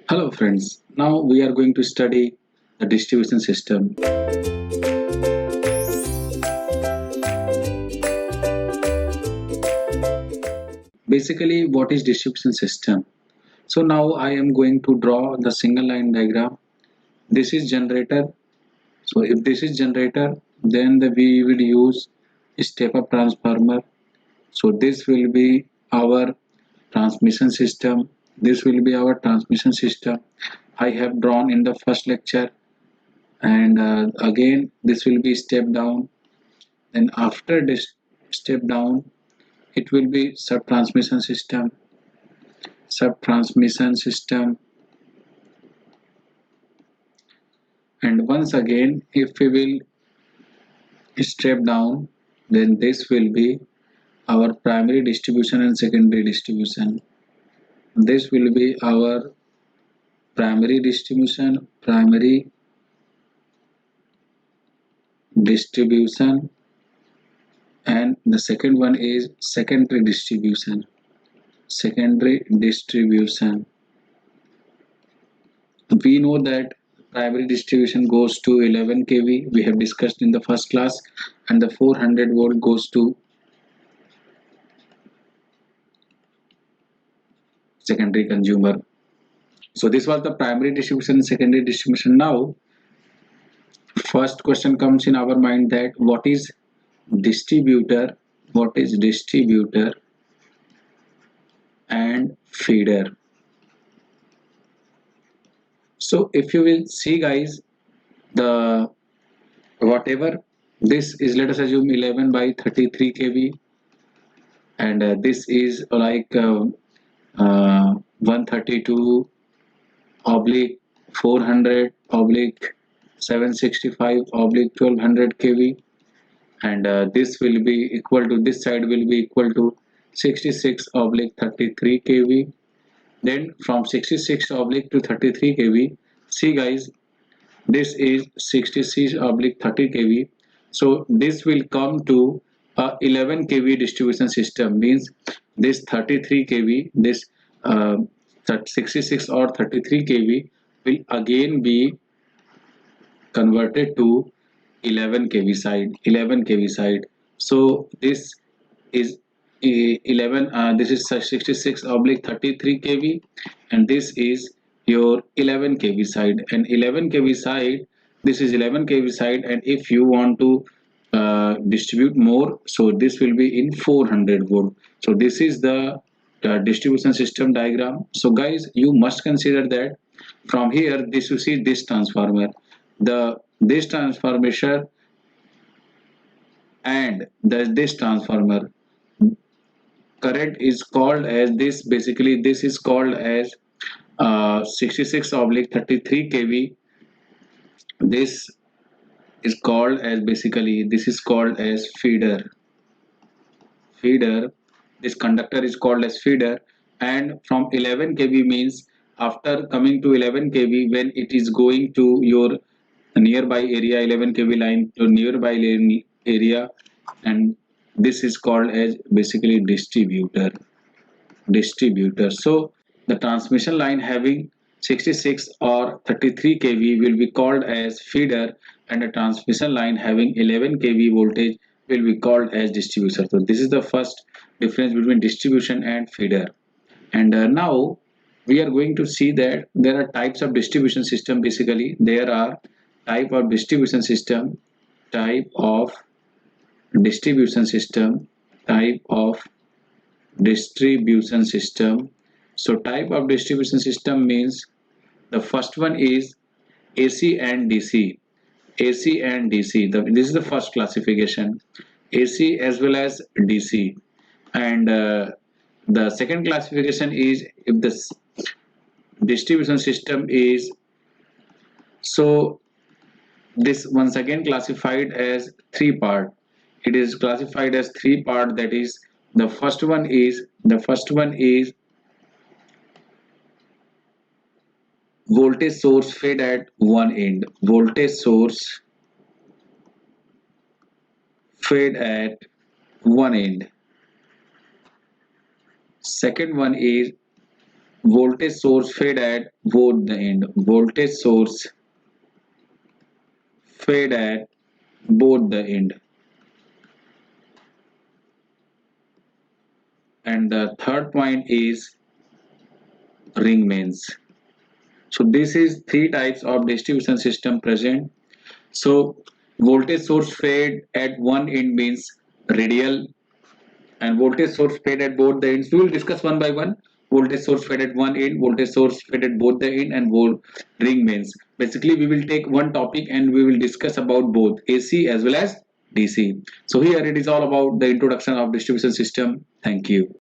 Hello friends, now we are going to study the distribution system. Basically, what is distribution system? So now I am going to draw the single line diagram. This is generator. So if this is generator, then we will use step up transformer. So this will be our transmission system. This will be our transmission system. I have drawn in the first lecture, and again this will be step down. Then after this step down, it will be sub transmission system, and once again, if we will step down, then this will be our primary distribution and secondary distribution. This will be our primary distribution, and the second one is secondary distribution. Secondary distribution. We know that primary distribution goes to 11 kV, we have discussed in the first class, and the 400 volt goes to secondary consumer. So this was the primary distribution and secondary distribution. Now first question comes in our mind, that what is distributor, and feeder. So if you will see guys, the whatever this is, let us assume 11 by 33 kV, and this is like 132 oblique 400 oblique 765 oblique 1200 kV, and this will be equal to, this side will be equal to 66 oblique 33 kV. Then from 66 oblique to 33 kV, see guys, this is 66 oblique 30 kV. So this will come to a 11 kV distribution system, means this 33 kV, this 66 or 33 kV will again be converted to 11 kV side. So this is 11, this is 66 oblique 33 kV, and this is your 11 kV side, and 11 kV side, this is 11 kV side, and if you want to distribute more, so this will be in 400 volt. So this is the distribution system diagram. So guys, you must consider that from here, this you see this transformer, this transformation, and this transformer current is called as this. Basically this is called as 66 oblique 33 kV. This is called as, basically this is called as feeder. This conductor is called as feeder, and from 11 kV means, after coming to 11 kV, when it is going to your nearby area, 11 kV line to nearby area, and this is called as basically distributor. So the transmission line having 66 or 33 kV will be called as feeder, and a transmission line having 11 kV voltage will be called as distributor. So this is the first difference between distribution and feeder. And now we are going to see that there are types of distribution system. Basically there are type of distribution system, type of distribution system, type of distribution system. So type of distribution system means, the first one is AC and DC. AC and DC. This is the first classification. AC as well as DC. And the second classification is, if this distribution system is, so this once again classified as three part. It is classified as three part. That is, the first one is voltage source fed at one end. Voltage source fed at one end. Second one is voltage source fed at both the end. Voltage source fed at both the end. And the third point is ring mains. So this is three types of distribution system present. So voltage source fed at one end means radial, and voltage source fed at both the ends. We will discuss one by one. Voltage source fed at one end, voltage source fed at both the end, and ring mains. Basically, we will take one topic and we will discuss about both AC as well as DC. So here it is all about the introduction of distribution system. Thank you.